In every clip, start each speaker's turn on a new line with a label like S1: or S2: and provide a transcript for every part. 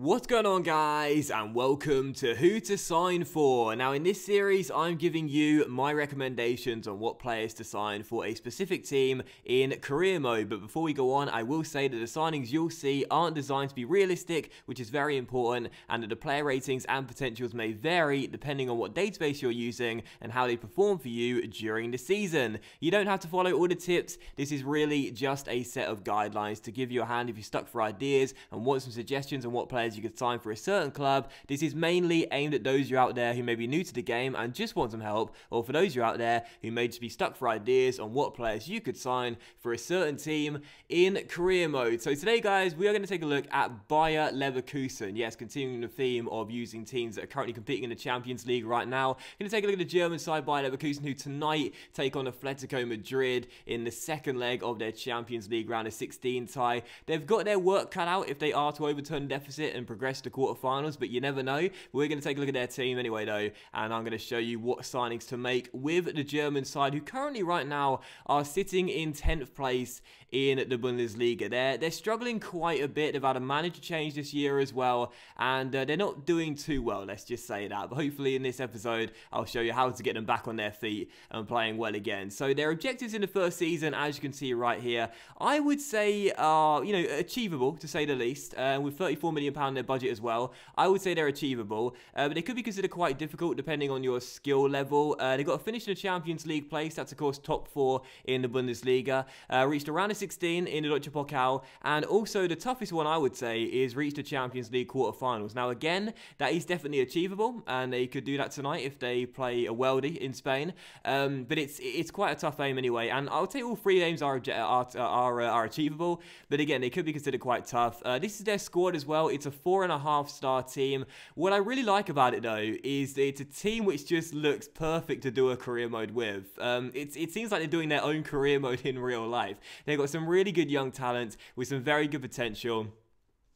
S1: What's going on, guys, and welcome to Who to Sign For. Now in this series I'm giving you my recommendations on what players to sign for a specific team in career mode. But before we go on, I will say that the signings you'll see aren't designed to be realistic, which is very important, and that the player ratings and potentials may vary depending on what database you're using and how they perform for you during the season. You don't have to follow all the tips. This is really just a set of guidelines to give you a hand if you're stuck for ideas and want some suggestions on what players you could sign for a certain club. This is mainly aimed at those you out there who may be new to the game and just want some help, or for those you out there who may just be stuck for ideas on what players you could sign for a certain team in career mode. So today, guys, we are going to take a look at BAYER Leverkusen. Yes, continuing the theme of using teams that are currently competing in the Champions League right now. Going to take a look at the German side, BAYER Leverkusen, who tonight take on Atletico Madrid in the second leg of their Champions League round of 16 tie. They've got their work cut out if they are to overturn the deficit and progress to quarterfinals, but you never know. We're going to take a look at their team anyway, though, and I'm going to show you what signings to make with the German side, who currently right now are sitting in 10th place in the Bundesliga. They're struggling quite a bit. They've had a manager change this year as well, and they're not doing too well, let's just say that. But hopefully in this episode, I'll show you how to get them back on their feet and playing well again. So their objectives in the first season, as you can see right here, I would say are, achievable, to say the least. With £34 million in their budget as well, I would say they're achievable, but they could be considered quite difficult depending on your skill level. They've got to finish in the Champions League place. That's, of course, top 4 in the Bundesliga. Reached a round of 16 in the Deutsche Pokal, and also the toughest one, I would say, is reach the Champions League quarterfinals. Now, again, that is definitely achievable, and they could do that tonight if they play a Weldy in Spain. But it's quite a tough aim anyway, and I'll say all 3 games are achievable. But again, they could be considered quite tough. This is their squad as well. It's a 4.5-star team. What I really like about it, though, is that it's a team which just looks perfect to do a career mode with. It seems like they're doing their own career mode in real life. They've got some really good young talent with some very good potential.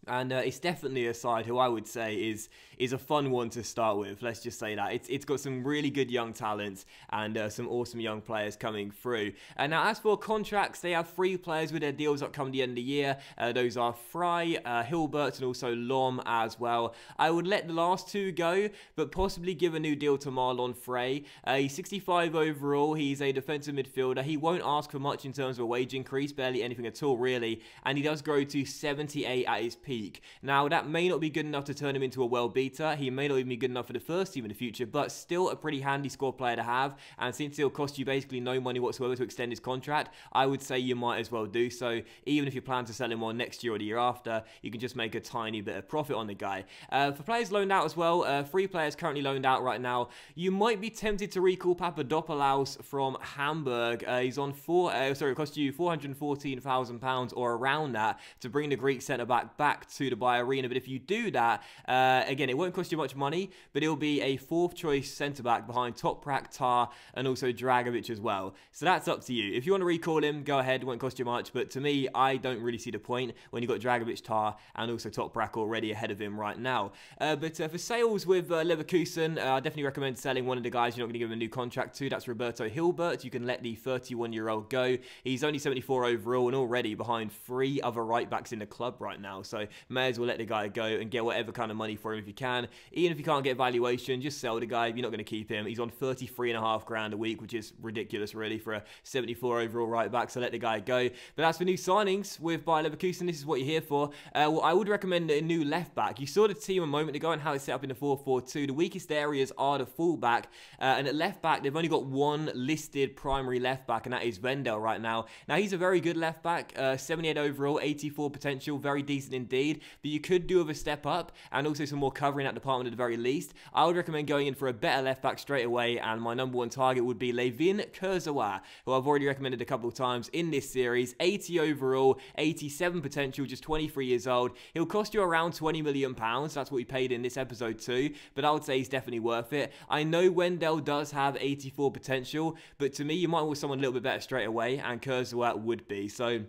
S1: And it's definitely a side who I would say is a fun one to start with. Let's just say that. It's got some really good young talents and some awesome young players coming through. And now, as for contracts, they have 3 players with their deals up come the end of the year. Those are Frey, Hilbert, and also Lom as well. I would let the last 2 go, but possibly give a new deal to Marlon Frey. He's 65 overall. He's a defensive midfielder. He won't ask for much in terms of a wage increase, barely anything at all, really. And he does grow to 78 at his peak. Now, that may not be good enough to turn him into a world beater. He may not even be good enough for the first team in the future, but still a pretty handy squad player to have. And since he'll cost you basically no money whatsoever to extend his contract, I would say you might as well do so. Even if you plan to sell him on next year or the year after, you can just make a tiny bit of profit on the guy. For players loaned out as well, 3 players currently loaned out right now. You might be tempted to recall Papadopoulos from Hamburg. He's on it cost you £414,000 or around that to bring the Greek centre-back back to the BAYER Arena. But if you do that, again, it won't cost you much money, but it'll be a 4th choice centre-back behind Toprak, Tar, and also Dragovic as well. So that's up to you. If you want to recall him, go ahead. It won't cost you much, but to me, I don't really see the point when you've got Dragovic, Tar, and also Toprak already ahead of him right now. But for sales with Leverkusen, I definitely recommend selling one of the guys you're not going to give him a new contract to. That's Roberto Hilbert. You can let the 31-year-old go. He's only 74 overall and already behind 3 other right-backs in the club right now. So may as well let the guy go and get whatever kind of money for him if you can. Even if you can't get valuation, just sell the guy. You're not going to keep him. He's on 33.5 grand a week, which is ridiculous, really, for a 74 overall right back. So let the guy go. But as for new signings with BAYER Leverkusen, this is what you're here for. Well, I would recommend a new left back. You saw the team a moment ago and how it's set up in the 4-4-2. The weakest areas are the full back, and at left back, they've only got 1 listed primary left back, and that is Wendell right now. Now, he's a very good left back, 78 overall, 84 potential, very decent indeed. But you could do with a step up and also some more covering that department at the very least. I would recommend going in for a better left back straight away, and my number 1 target would be Levin Kurzawa, who I've already recommended a couple of times in this series. 80 overall, 87 potential, just 23 years old. He'll cost you around £20 million. That's what we paid in this episode too, but I would say he's definitely worth it. I know Wendell does have 84 potential, but to me, you might want someone a little bit better straight away, and Kurzawa would be. So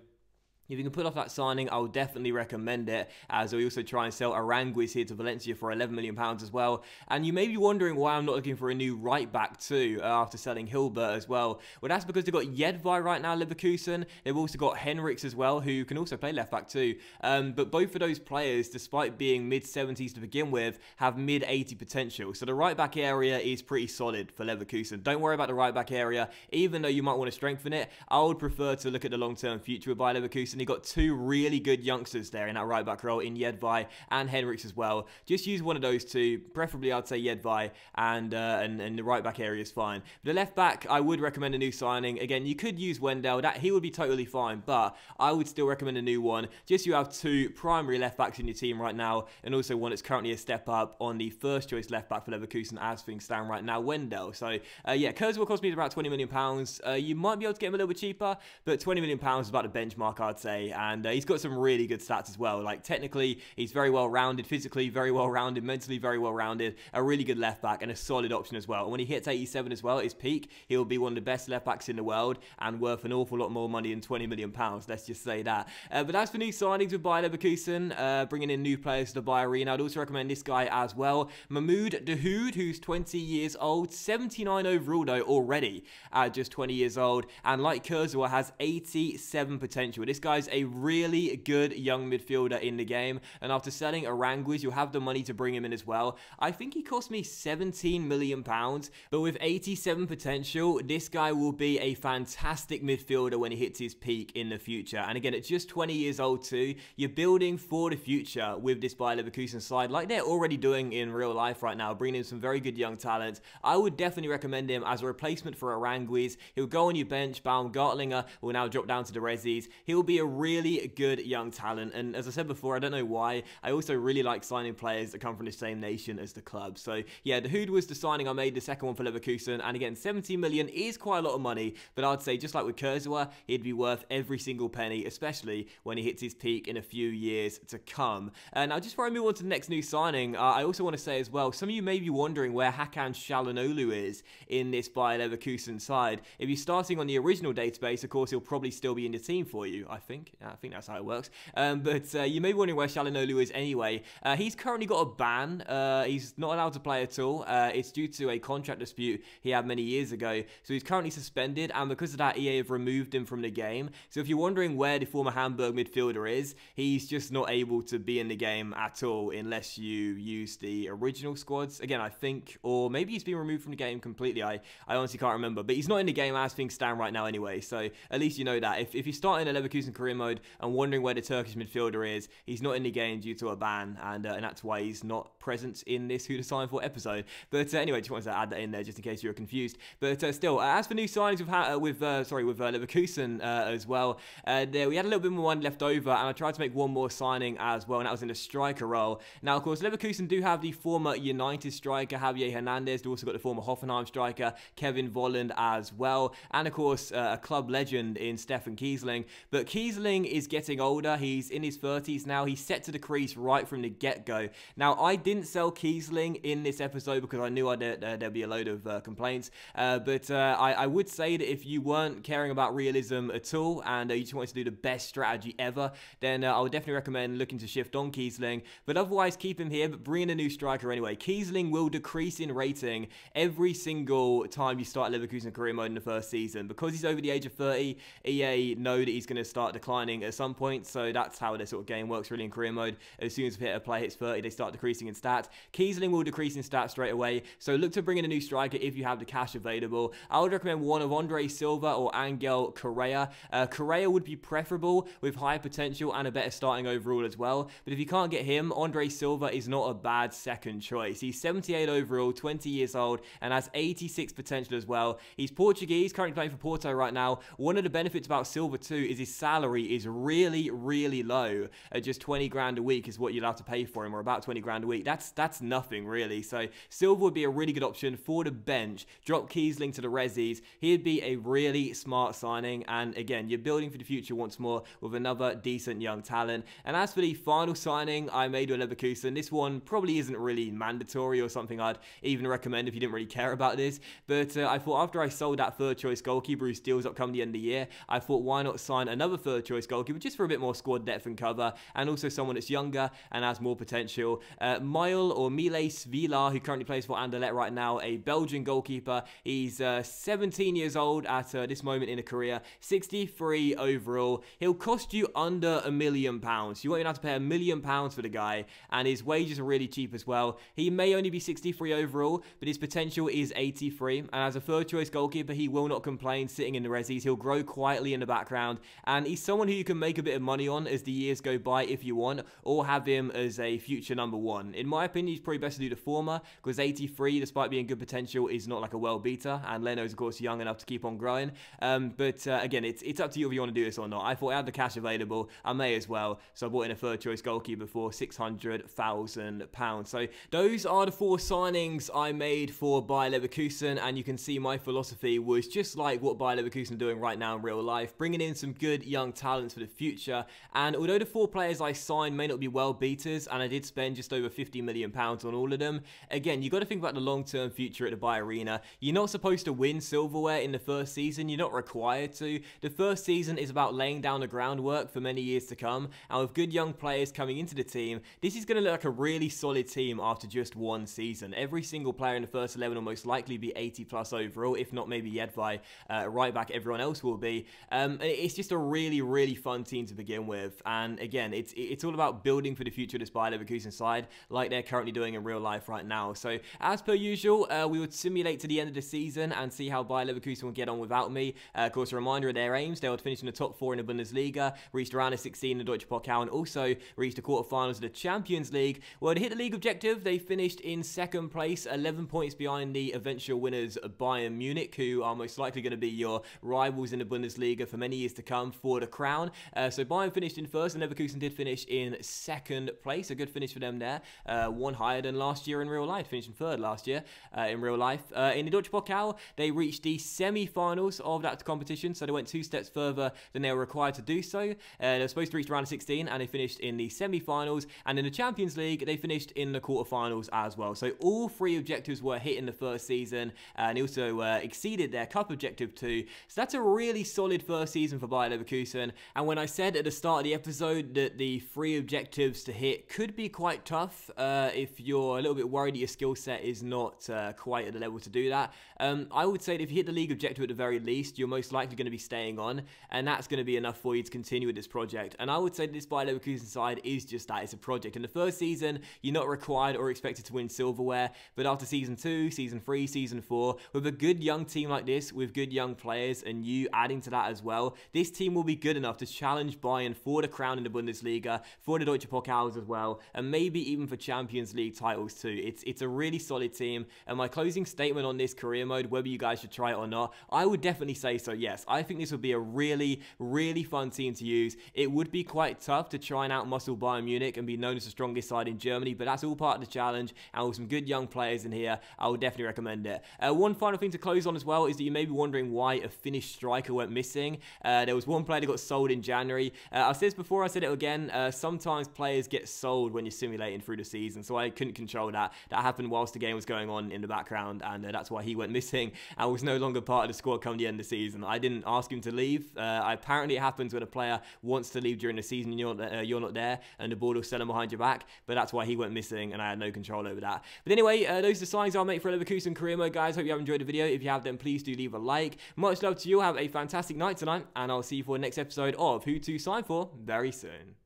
S1: If you can pull off that signing, I would definitely recommend it, as we also try and sell Aranguiz here to Valencia for £11 million as well. And you may be wondering why I'm not looking for a new right-back too, after selling Hilbert as well. Well, that's because they've got Jedvaj right now, Leverkusen. They've also got Henriks as well, who can also play left-back too. But both of those players, despite being mid-70s to begin with, have mid-80 potential. So the right-back area is pretty solid for Leverkusen. Don't worry about the right-back area, even though you might want to strengthen it. I would prefer to look at the long-term future with BAYER Leverkusen. And he got two really good youngsters there in that right back role in Jedvaj and Henriks as well. Just use one of those two, preferably I'd say Jedvaj, and the right back area is fine. But the left back, I would recommend a new signing. Again, you could use Wendell, he would be totally fine, but I would still recommend a new one. Just so you have two primary left backs in your team right now, and also one that's currently a step up on the first choice left back for Leverkusen as things stand right now, Wendell. So yeah, Kurz will cost me about £20 million. You might be able to get him a little bit cheaper, but £20 million is about the benchmark, I'd say. And he's got some really good stats as well. Like, technically, he's very well rounded, physically very well rounded, mentally very well rounded, a really good left back, and a solid option as well. And when he hits 87 as well at his peak, he'll be one of the best left backs in the world and worth an awful lot more money than £20 million. Let's just say that. But that's for new signings with BAYER Leverkusen, bringing in new players to the BAYER arena. I'd also recommend this guy as well, Mahmoud Dahoud, who's 20 years old, 79 overall though already at just 20 years old, and like Kurzawa has 87 potential. This guy's a really good young midfielder in the game, and after selling Aranguiz, you'll have the money to bring him in as well. I think he cost me £17 million, but with 87 potential, this guy will be a fantastic midfielder when he hits his peak in the future. And again, at just 20 years old too, you're building for the future with this BAYER Leverkusen side, like they're already doing in real life right now, bringing in some very good young talent. I would definitely recommend him as a replacement for Aranguiz. He'll go on your bench. Baumgartlinger will now drop down to the resis. He'll be a really good young talent, and as I said before, I don't know why, I also really like signing players that come from the same nation as the club. So yeah, Dahoud was the signing I made, the second one for Leverkusen, and again, 17 million is quite a lot of money, but I'd say just like with Kurzawa, he'd be worth every single penny, especially when he hits his peak in a few years to come. Now, just before I move on to the next new signing, I also want to say as well, some of you may be wondering where Hakan Çalhanoğlu is in this BAYER Leverkusen side. If you're starting on the original database, of course, he'll probably still be in the team for you, I think that's how it works. But you may be wondering where Çalhanoğlu is anyway. He's currently got a ban. He's not allowed to play at all. It's due to a contract dispute he had many years ago. So he's currently suspended, and because of that, EA have removed him from the game. So if you're wondering where the former Hamburg midfielder is, he's just not able to be in the game at all unless you use the original squads. Again, I think, or maybe he's been removed from the game completely. I honestly can't remember. But he's not in the game as things stand right now anyway. So at least you know that. If you're starting a Leverkusen career mode and wondering where the Turkish midfielder is, he's not in the game due to a ban, and that's why he's not present in this Who to Sign For episode. But anyway, just wanted to add that in there just in case you were confused. But still, as for new signings with Leverkusen as well, we had a little bit more money left over, and I tried to make one more signing as well, and that was in the striker role. Now, of course, Leverkusen do have the former United striker Javier Hernandez. They've also got the former Hoffenheim striker Kevin Volland as well, and of course a club legend in Stefan Kiesling. But Kiesling is getting older. He's in his 30s now. He's set to decrease right from the get-go. Now, I didn't sell Kiesling in this episode because I knew there'd be a load of complaints. But I would say that if you weren't caring about realism at all and you just wanted to do the best strategy ever, then I would definitely recommend looking to shift on Kiesling. But otherwise, keep him here, but bring in a new striker anyway. Kiesling will decrease in rating every single time you start Leverkusen career mode in the first season. Because he's over the age of 30, EA know that he's going to start declining at some point, so that's how this sort of game works really in career mode. As soon as a player hits 30, they start decreasing in stats. Kiesling will decrease in stats straight away, so look to bring in a new striker if you have the cash available. I would recommend one of Andre Silva or Angel Correa. Correa would be preferable with higher potential and a better starting overall as well, but if you can't get him, Andre Silva is not a bad second choice. He's 78 overall, 20 years old, and has 86 potential as well. He's Portuguese, currently playing for Porto right now. One of the benefits about Silva too is his salary is really, really low. Just 20 grand a week is what you'll have to pay for him, or about 20 grand a week. That's nothing really. So Silva would be a really good option for the bench. Drop Kiesling to the resis. He'd be a really smart signing, and again, you're building for the future once more with another decent young talent. And as for the final signing I made with Leverkusen, this one probably isn't really mandatory or something I'd even recommend if you didn't really care about this, but I thought after I sold that third choice goalkeeper whose deal's up come the end of the year, I thought why not sign another third third choice goalkeeper just for a bit more squad depth and cover, and also someone that's younger and has more potential. Miles Vila, who currently plays for Anderlecht right now, a Belgian goalkeeper. He's 17 years old at this moment in a career, 63 overall. He'll cost you under £1 million. You won't even have to pay £1 million for the guy, and his wages are really cheap as well. He may only be 63 overall, but his potential is 83, and as a third choice goalkeeper, he will not complain sitting in the resis. He'll grow quietly in the background, and he's someone who you can make a bit of money on as the years go by if you want, or have him as a future number one. In my opinion, he's probably best to do the former, because 83, despite being good potential, is not like a well beater, and Leno's of course young enough to keep on growing. Again, it's up to you if you want to do this or not. I thought I had the cash available, I may as well, so I bought in a third choice goalkeeper for £600,000. So those are the 4 signings I made for Bayer Leverkusen, and you can see my philosophy was just like what Bayer Leverkusen are doing right now in real life, bringing in some good young talents for the future. And although the 4 players I signed may not be well beaters, and I did spend just over £50 million on all of them, again, you got to think about the long-term future at the Bayer Arena. You're not supposed to win silverware in the first season. You're not required to. The first season is about laying down the groundwork for many years to come, and with good young players coming into the team, this is going to look like a really solid team after just 1 season. Every single player in the first 11 will most likely be 80 plus overall, if not maybe Jedvaj, right back, everyone else will be. It's just a really, really fun team to begin with, and again, it's all about building for the future of this Bayer Leverkusen side, like they're currently doing in real life right now. So as per usual, we would simulate to the end of the season and see how Bayer Leverkusen will get on without me. Of course, a reminder of their aims: they would finish in the top 4 in the Bundesliga, reached around a 16 in the Deutsche Pokal, and also reached the quarterfinals of the Champions League. Well, to hit the league objective, they finished in 2nd place, 11 points behind the eventual winners Bayern Munich, who are most likely going to be your rivals in the Bundesliga for many years to come for the crown. So Bayern finished in 1st, and Leverkusen did finish in 2nd place. A good finish for them there. One higher than last year in real life, finishing 3rd last year in real life. In the Deutsche Pokal, they reached the semi-finals of that competition, so they went 2 steps further than they were required to do so. They were supposed to reach round of 16, and they finished in the semi-finals. And in the Champions League, they finished in the quarterfinals as well. So all 3 objectives were hit in the first season, and also exceeded their cup objective too. So that's a really solid first season for Bayer Leverkusen. And when I said at the start of the episode that the 3 objectives to hit could be quite tough if you're a little bit worried that your skill set is not quite at the level to do that, I would say that if you hit the league objective at the very least, you're most likely going to be staying on, and that's going to be enough for you to continue with this project. And I would say that this Bayer Leverkusen side is just that. It's a project. In the first season, you're not required or expected to win silverware, but after season 2, season 3, season 4, with a good young team like this, with good young players, and you adding to that as well, this team will be good enough to challenge Bayern for the crown in the Bundesliga, for the Deutsche Pokals as well, and maybe even for Champions League titles too. It's a really solid team, and my closing statement on this career mode, whether you guys should try it or not, I would definitely say so, yes. I think this would be a really, really fun team to use. It would be quite tough to try and outmuscle Bayern Munich and be known as the strongest side in Germany, but that's all part of the challenge, and with some good young players in here, I would definitely recommend it. One final thing to close on as well is that you may be wondering why a Finnish striker went missing. There was one player that got sold in January. I've said this before, I said it again, sometimes players get sold when you're simulating through the season, so I couldn't control that. That happened whilst the game was going on in the background, and that's why he went missing and was no longer part of the squad come the end of the season. I didn't ask him to leave. Apparently it happens when a player wants to leave during the season and you're not there, and the board will sell him behind your back, but that's why he went missing, and I had no control over that. But anyway, those are the signings I'll make for Leverkusen career mode, guys. Hope you have enjoyed the video. If you have, then please do leave a like. Much love to you. Have a fantastic night tonight, and I'll see you for the next episode of Who to Sign For very soon.